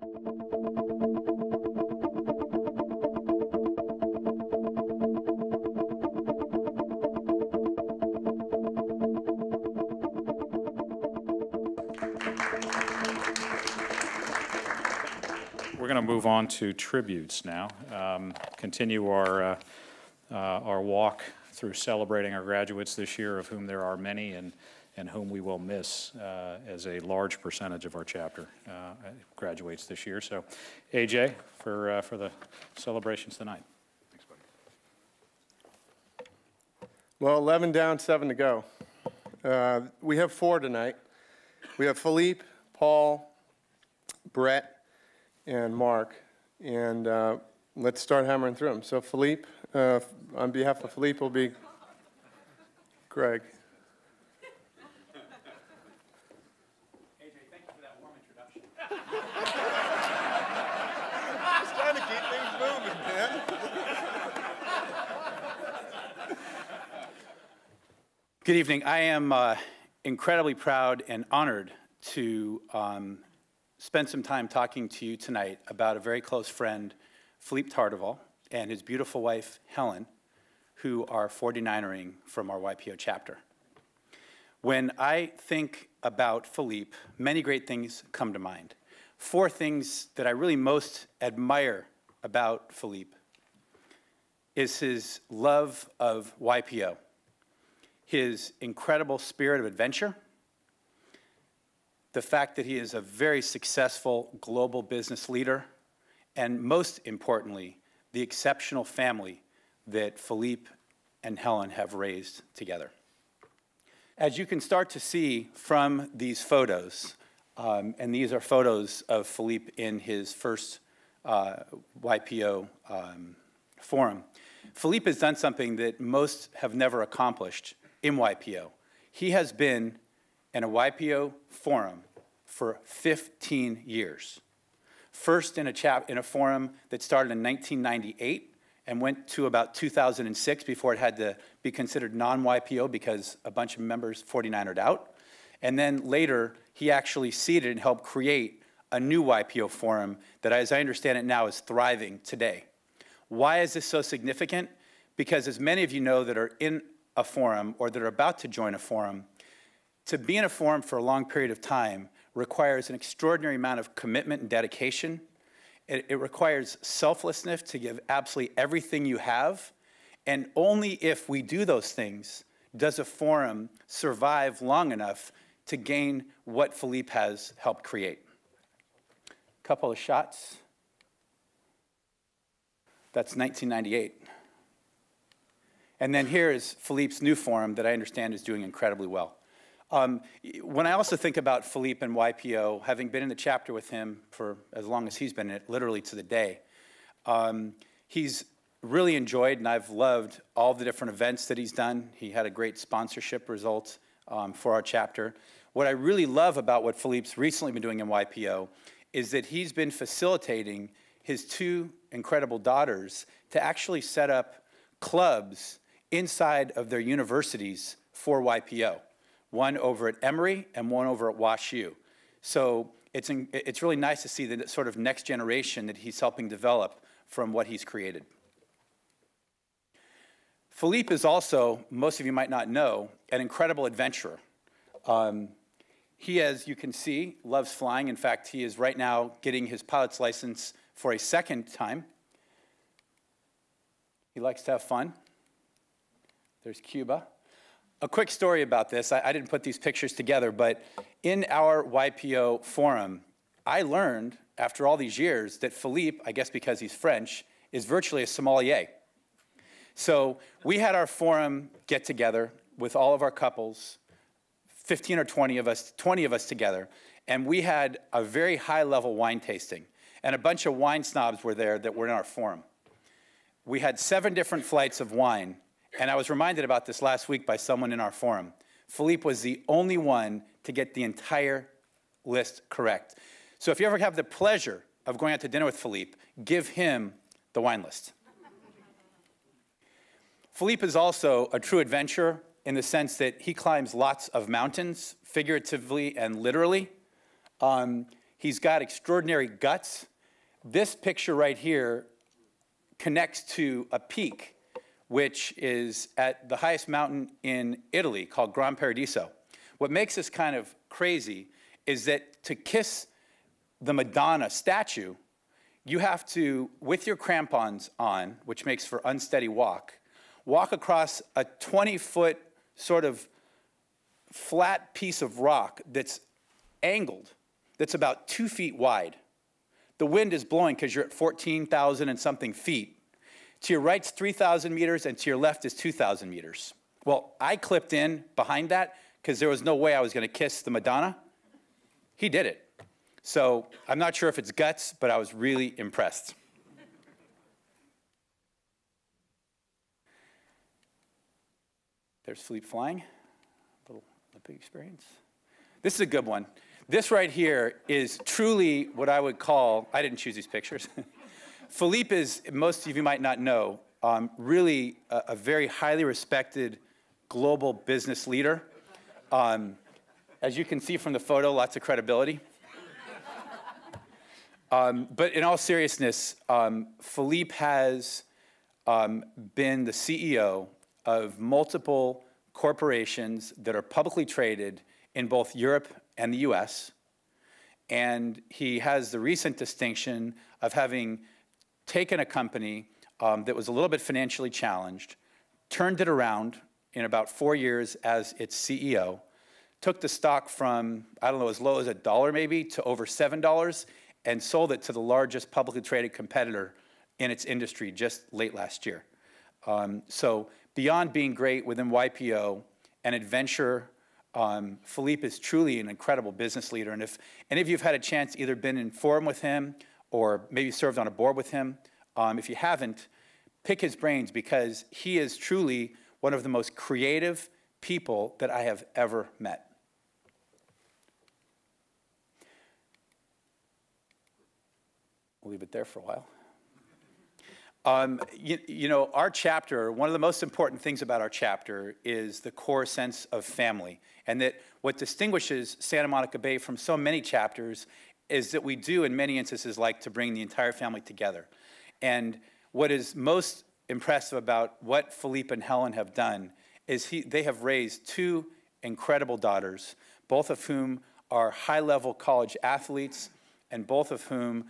We're going to move on to tributes now. Continue our walk through celebrating our graduates this year, of whom there are many and whom we will miss as a large percentage of our chapter graduates this year. So, AJ, for the celebrations tonight. Thanks, buddy. Well, 11 down, 7 to go. We have 4 tonight. We have Philippe, Paul, Brett, and Mark, and let's start hammering through them. So Philippe, on behalf of Philippe will be Greg. AJ, thank you for that warm introduction. Just trying to keep things moving, man. Good evening. I am incredibly proud and honored to spend some time talking to you tonight about a very close friend, Philippe Tartavull, and his beautiful wife, Helen, who are 49ering from our YPO chapter. When I think about Philippe, many great things come to mind. 4 things that I really most admire about Philippe is his love of YPO, his incredible spirit of adventure, the fact that he is a very successful global business leader, and most importantly, the exceptional family that Philippe and Helen have raised together. As you can start to see from these photos, and these are photos of Philippe in his first YPO forum, Philippe has done something that most have never accomplished in YPO. He has been in a YPO forum for 15 years. First in a forum that started in 1998 and went to about 2006 before it had to be considered non-YPO because a bunch of members 49ered out. And then later, he actually seeded and helped create a new YPO forum that, as I understand it now, is thriving today. Why is this so significant? Because as many of you know that are in a forum or that are about to join a forum, to be in a forum for a long period of time requires an extraordinary amount of commitment and dedication. It requires selflessness to give absolutely everything you have. And only if we do those things does a forum survive long enough to gain what Philippe has helped create. A couple of shots. That's 1998. And then here is Philippe's new forum that I understand is doing incredibly well. When I also think about Philippe and YPO, having been in the chapter with him for as long as he's been in it, literally to the day, he's really enjoyed and I've loved all the different events that he's done. He had a great sponsorship result for our chapter. What I really love about what Philippe's recently been doing in YPO is that he's been facilitating his 2 incredible daughters to actually set up clubs inside of their universities for YPO. One over at Emory and one over at WashU. So it's really nice to see the sort of next generation that he's helping develop from what he's created. Philippe is also, most of you might not know, an incredible adventurer. He, as you can see, loves flying. In fact, he is right now getting his pilot's license for a 2nd time. He likes to have fun. There's Cuba. A quick story about this. I didn't put these pictures together, but in our YPO forum, I learned after all these years that Philippe, I guess because he's French, is virtually a sommelier. So we had our forum get together with all of our couples, 15 or 20 of us together, and we had a very high-level wine tasting. And a bunch of wine snobs were there that were in our forum. We had 7 different flights of wine. And I was reminded about this last week by someone in our forum. Philippe was the only one to get the entire list correct. So if you ever have the pleasure of going out to dinner with Philippe, give him the wine list. Philippe is also a true adventurer in the sense that he climbs lots of mountains, figuratively and literally. He's got extraordinary guts. This picture right here connects to a peak, which is at the highest mountain in Italy called Gran Paradiso. What makes this kind of crazy is that to kiss the Madonna statue, you have to, with your crampons on, which makes for unsteady walk across a 20-foot sort of flat piece of rock that's angled, that's about 2 feet wide. The wind is blowing because you're at 14,000 and something feet. To your right's 3,000 meters, and to your left is 2,000 meters. Well, I clipped in behind that because there was no way I was going to kiss the Madonna. He did it. So I'm not sure if it's guts, but I was really impressed. There's Philippe flying, a little Olympic experience. This is a good one. This right here is truly what I would call, I didn't choose these pictures. Philippe is, most of you might not know, really a very highly respected global business leader. As you can see from the photo, lots of credibility. But in all seriousness, Philippe has been the CEO of multiple corporations that are publicly traded in both Europe and the US. And he has the recent distinction of having taken a company that was a little bit financially challenged, turned it around in about 4 years as its CEO, took the stock from, I don't know, as low as $1 maybe to over $7, and sold it to the largest publicly traded competitor in its industry just late last year. So beyond being great within YPO and adventure, Philippe is truly an incredible business leader. And if any of you have had a chance, either been in forum with him or maybe served on a board with him, if you haven't, pick his brains, because he is truly one of the most creative people that I have ever met. We'll leave it there for a while. You know, our chapter, one of the most important things about our chapter is the core sense of family. And that what distinguishes Santa Monica Bay from so many chapters is that we do, in many instances, like to bring the entire family together. And what is most impressive about what Philippe and Helen have done is they have raised 2 incredible daughters, both of whom are high-level college athletes, and both of whom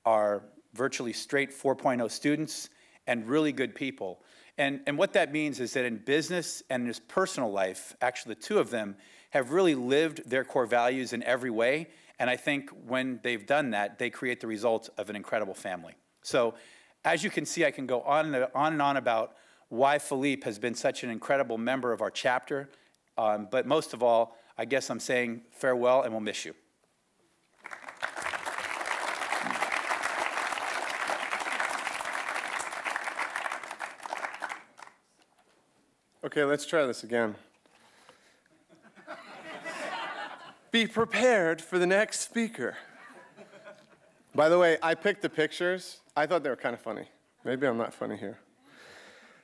are virtually straight 4.0 students and really good people. And what that means is that in business and in his personal life, actually the 2 of them have really lived their core values in every way. And I think when they've done that, they create the result of an incredible family. So as you can see, I can go on and on about why Philippe has been such an incredible member of our chapter. But most of all, I guess I'm saying farewell, and we'll miss you. Okay, let's try this again. Be prepared for the next speaker. By the way, I picked the pictures. I thought they were kind of funny. Maybe I'm not funny here.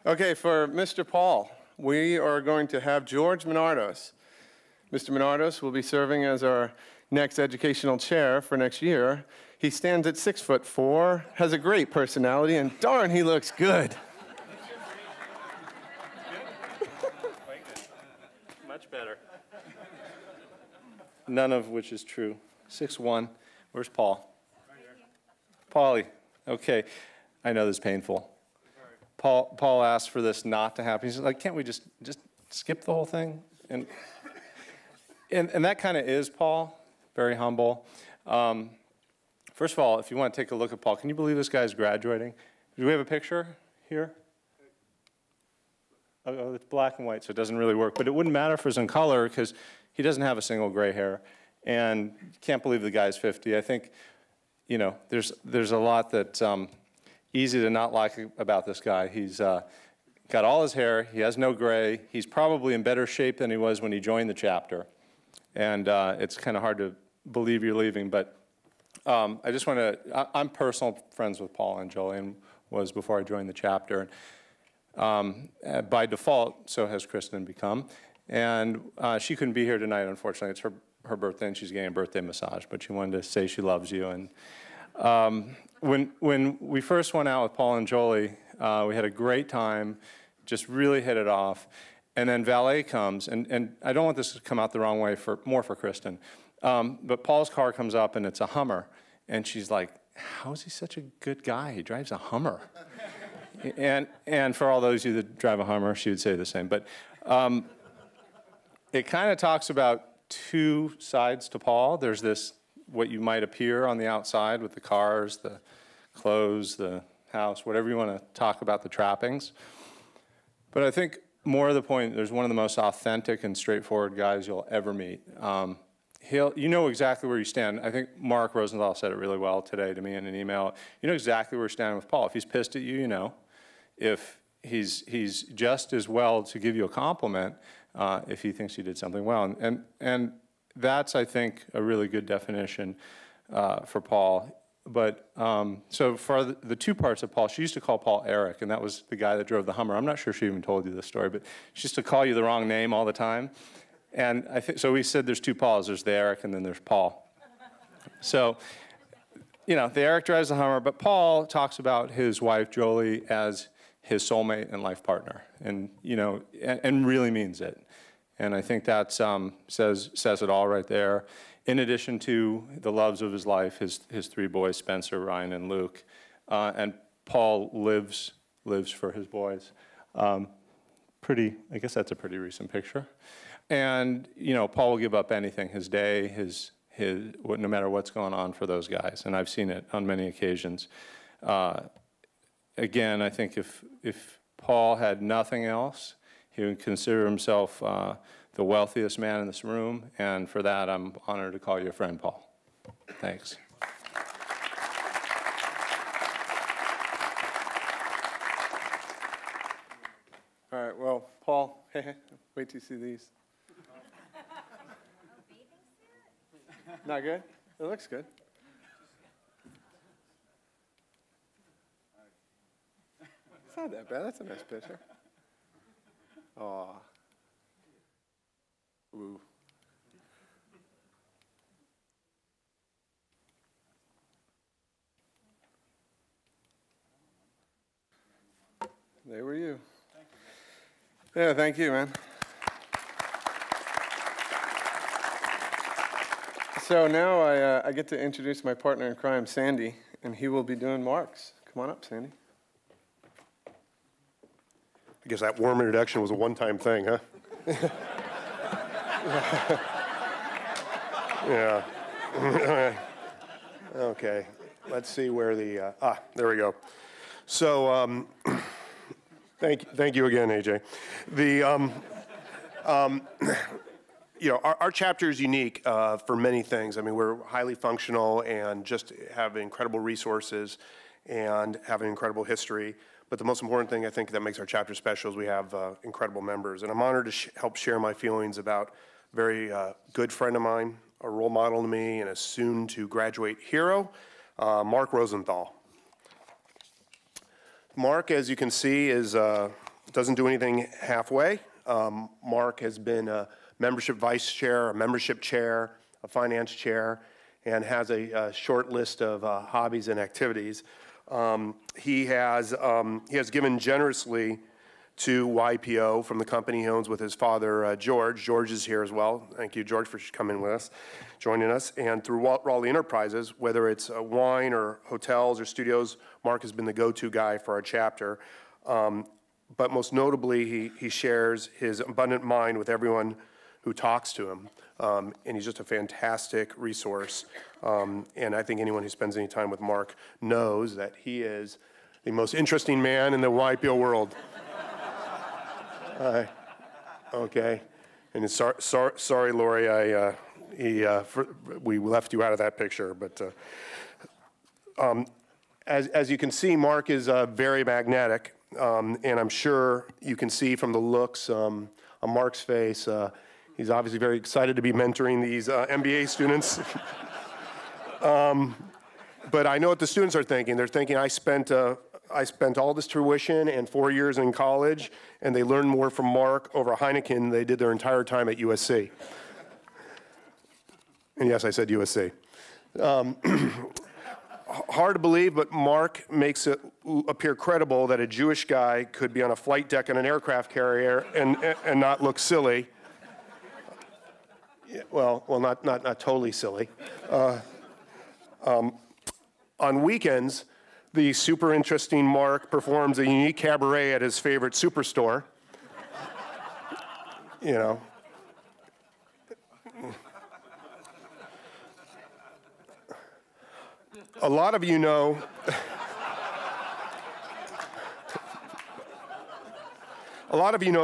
Okay, for Mr. Paul, we are going to have George Minardos. Mr. Minardos will be serving as our next educational chair for next year. He stands at 6'4", has a great personality, and darn, he looks good. Much better. None of which is true. 6'1". Where's Paul? Right here. Paulie. Okay. I know this is painful. Paul asked for this not to happen. He's like, can't we just skip the whole thing? And that kind of is Paul. Very humble. First of all, if you want to take a look at Paul, can you believe this guy's graduating? Do we have a picture here? Oh, it's black and white, so it doesn't really work. But it wouldn't matter if it was in color, because he doesn't have a single gray hair. And can't believe the guy's 50. I think, you know, there's a lot that's easy to not like about this guy. He's got all his hair. He has no gray. He's probably in better shape than he was when he joined the chapter. And it's kind of hard to believe you're leaving. But I just want to, I'm personal friends with Paul, and Jolene was before I joined the chapter. By default, so has Kristen become. And she couldn't be here tonight, unfortunately. It's her her birthday, and she's getting a birthday massage, but she wanted to say she loves you. And when we first went out with Paul and Jolie, we had a great time, just really hit it off. And then valet comes, and I don't want this to come out the wrong way, more for Kristen, but Paul's car comes up, and it's a Hummer. And she's like, how is he such a good guy? He drives a Hummer. and for all those of you that drive a Hummer, she would say the same. But it kind of talks about two sides to Paul. There's this, what you might appear on the outside with the cars, the clothes, the house, whatever you want to talk about, the trappings. But I think more of the point, there's one of the most authentic and straightforward guys you'll ever meet. You know exactly where you stand. I think Mark Rosenthal said it really well today to me in an email. You know exactly where you're standing with Paul. If he's pissed at you, you know. If he's just as well to give you a compliment if he thinks you did something well. And that's, I think, a really good definition for Paul. But so for the two parts of Paul, she used to call Paul Eric, and that was the guy that drove the Hummer. I'm not sure she even told you this story, but she used to call you the wrong name all the time. And I think so. We said there's two Pauls. There's the Eric, and then there's Paul. So, you know, the Eric drives the Hummer, but Paul talks about his wife Jolie as his soulmate and life partner, and you know, and really means it. And I think that says it all right there. In addition to the loves of his life, his three boys, Spencer, Ryan, and Luke, and Paul lives for his boys. I guess that's a pretty recent picture. And you know, Paul will give up anything, his day, no matter what's going on for those guys. And I've seen it on many occasions. Again, I think if Paul had nothing else, he would consider himself the wealthiest man in this room. And for that, I'm honored to call you a friend, Paul. Thanks. All right, well, Paul, wait till you see these. Not good? It looks good. It's not that bad. That's a nice picture. Aw. Ooh. They were you. Yeah, thank you, man. So now I get to introduce my partner in crime, Sandy, and he will be doing Mark's. Come on up, Sandy. I guess that warm introduction was a one-time thing, huh? Yeah. Okay. Let's see where the there we go. So thank you again, AJ. You know, our chapter is unique for many things. I mean, we're highly functional and just have incredible resources and have an incredible history. But the most important thing I think that makes our chapter special is we have incredible members. And I'm honored to help share my feelings about a very good friend of mine, a role model to me, and a soon-to-graduate hero, Mark Rosenthal. Mark, as you can see, doesn't do anything halfway. Mark has been a membership vice chair, a membership chair, a finance chair, and has a short list of hobbies and activities. He has given generously to YPO from the company he owns with his father, George. George is here as well. Thank you, George, for coming with us, joining us. And through Raleigh Enterprises, whether it's wine or hotels or studios, Mark has been the go-to guy for our chapter. But most notably, he shares his abundant mind with everyone who talks to him. And he's just a fantastic resource. And I think anyone who spends any time with Mark knows that he is the most interesting man in the YPO world. Okay. And sorry, Lori, we left you out of that picture. But as you can see, Mark is very magnetic. And I'm sure you can see from the looks on Mark's face, he's obviously very excited to be mentoring these MBA students. But I know what the students are thinking. They're thinking, I spent all this tuition and 4 years in college, and they learned more from Mark over Heineken than they did their entire time at USC. And yes, I said USC. Hard to believe, but Mark makes it appear credible that a Jewish guy could be on a flight deck on an aircraft carrier and not look silly. Yeah, well, not totally silly. On weekends, the super interesting Mark performs a unique cabaret at his favorite superstore. You know. A lot of you know,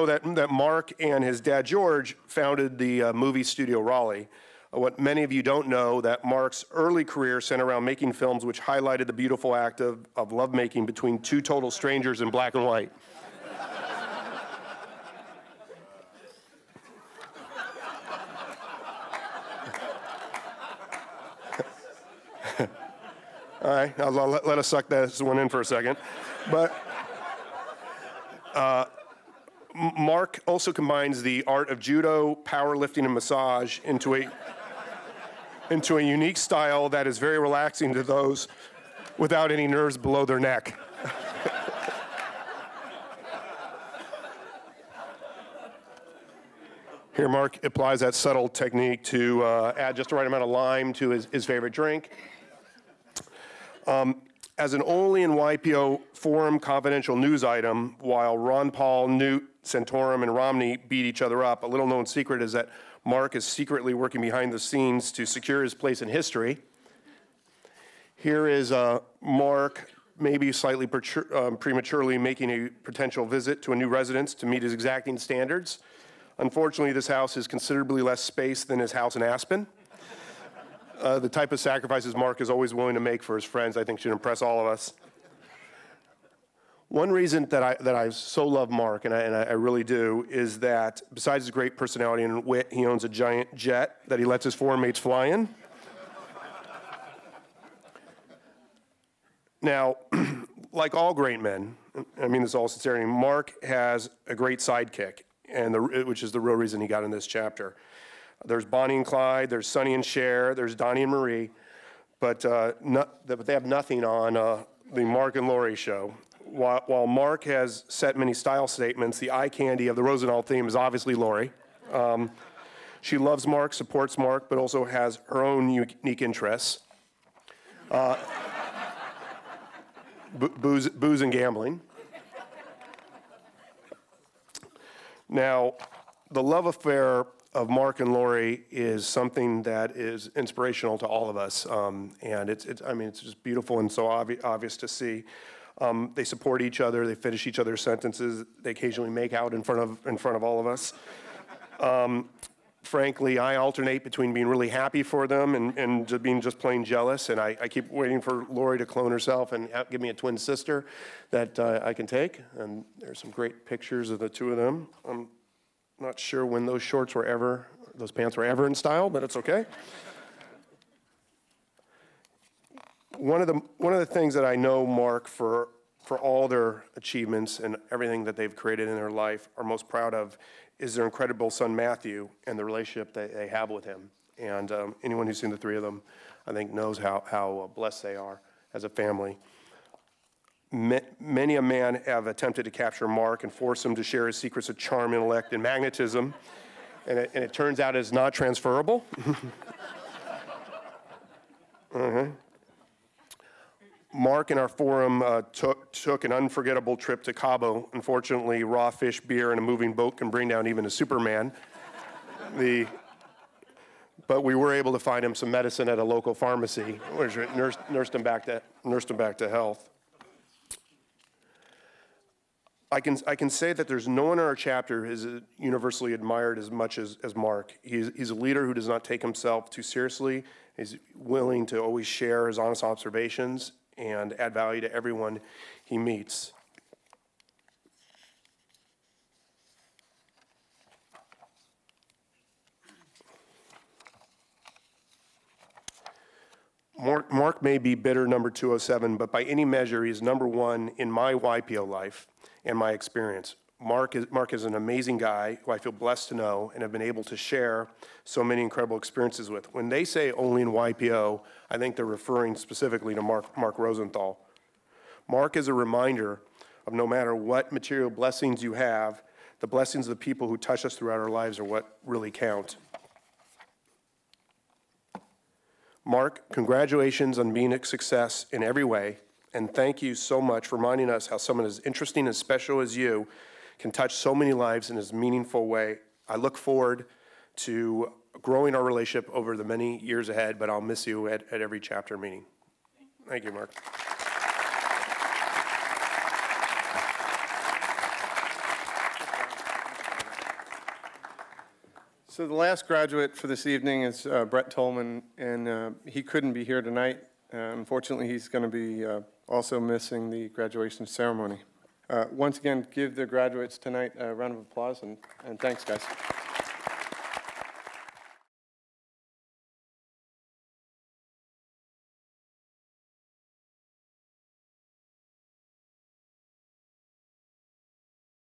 that Mark and his dad George founded the movie studio Raleigh. What many of you don't know, that Mark's early career centered around making films which highlighted the beautiful act of lovemaking between two total strangers in black and white. All right, let us suck this one in for a second. But Mark also combines the art of judo, powerlifting, and massage into a unique style that is very relaxing to those without any nerves below their neck. Here, Mark applies that subtle technique to add just the right amount of lime to his favorite drink. As an only in YPO forum confidential news item, while Ron Paul, Newt, Santorum, and Romney beat each other up, a little known secret is that Mark is secretly working behind the scenes to secure his place in history. Here is Mark, maybe slightly prematurely making a potential visit to a new residence to meet his exacting standards. Unfortunately, this house is considerably less space than his house in Aspen. The type of sacrifices Mark is always willing to make for his friends, I think, should impress all of us. One reason that I so love Mark, and I really do, is that besides his great personality and wit, he owns a giant jet that he lets his foreign mates fly in. Now, like all great men, I mean this all sincerity, Mark has a great sidekick, which is the real reason he got in this chapter. There's Bonnie and Clyde, there's Sonny and Cher, there's Donnie and Marie, but they have nothing on the Mark and Lori show. While Mark has set many style statements, the eye candy of the Rosenthal theme is obviously Lori. She loves Mark, supports Mark, but also has her own unique interests. Booze and gambling. Now, the love affair of Mark and Lori is something that is inspirational to all of us, and it's just beautiful and so obvious to see. They support each other, they finish each other's sentences, they occasionally make out in front of all of us. Frankly, I alternate between being really happy for them and being just plain jealous, and I keep waiting for Lori to clone herself and give me a twin sister that I can take, and there's some great pictures of the two of them. I'm not sure when those pants were ever in style, but it's okay. One of the things that I know Mark for all their achievements and everything that they've created in their life are most proud of is their incredible son Matthew and the relationship that they have with him. And anyone who's seen the three of them, I think, knows how blessed they are as a family. Many a man have attempted to capture Mark and force him to share his secrets of charm, intellect, and magnetism, and it turns out it's not transferable. Mark and our forum took an unforgettable trip to Cabo. Unfortunately, raw fish, beer, and a moving boat can bring down even a Superman. But we were able to find him some medicine at a local pharmacy, which nursed him back to health. I can say that there's no one in our chapter who is universally admired as much as Mark. He's a leader who does not take himself too seriously. He's willing to always share his honest observations and add value to everyone he meets. Mark may be bitter number 207, but by any measure, he's number one in my YPO life and my experience. Mark is an amazing guy who I feel blessed to know and have been able to share so many incredible experiences with. When they say only in YPO, I think they're referring specifically to Mark Rosenthal. Mark is a reminder of no matter what material blessings you have, the blessings of the people who touch us throughout our lives are what really count. Mark, congratulations on being a success in every way, and thank you so much for reminding us how someone as interesting and special as you can touch so many lives in a meaningful way. I look forward to growing our relationship over the many years ahead, but I'll miss you at every chapter meeting. Thank you, Mark. So the last graduate for this evening is Brett Tolman, and he couldn't be here tonight. Unfortunately, he's going to be also missing the graduation ceremony. Once again, give the graduates tonight a round of applause, and thanks, guys.